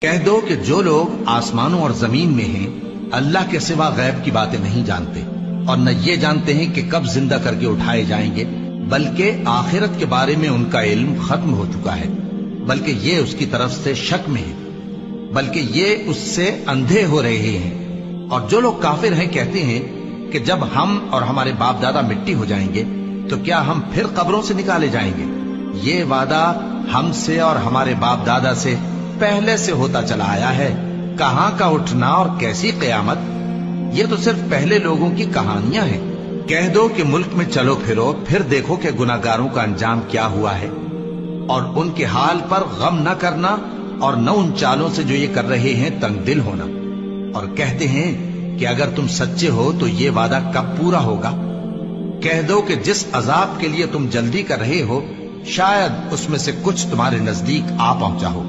कह दो कि जो लोग आसमानों और जमीन में हैं अल्लाह के सिवा गैब की बातें नहीं जानते और न ये जानते हैं कि कब जिंदा करके उठाए जाएंगे, बल्कि आखिरत के बारे में उनका इल्म खत्म हो चुका है, बल्कि ये उसकी तरफ से शक में है, बल्कि ये उससे अंधे हो रहे हैं। और जो लोग काफिर हैं कहते हैं कि जब हम और हमारे बाप दादा मिट्टी हो जाएंगे तो क्या हम फिर कब्रों से निकाले जाएंगे। ये वादा हमसे और हमारे बाप दादा से पहले से होता चला आया है। कहां का उठना और कैसी कयामत, ये तो सिर्फ पहले लोगों की कहानियां हैं। कह दो कि मुल्क में चलो फिरो, फिर देखो कि गुनाहगारों का अंजाम क्या हुआ है, और उनके हाल पर गम न करना और न उन चालों से जो ये कर रहे हैं तंग दिल होना। और कहते हैं कि अगर तुम सच्चे हो तो ये वादा कब पूरा होगा। कह दो कि जिस अजाब के लिए तुम जल्दी कर रहे हो शायद उसमें से कुछ तुम्हारे नजदीक आ पहुंचा हो।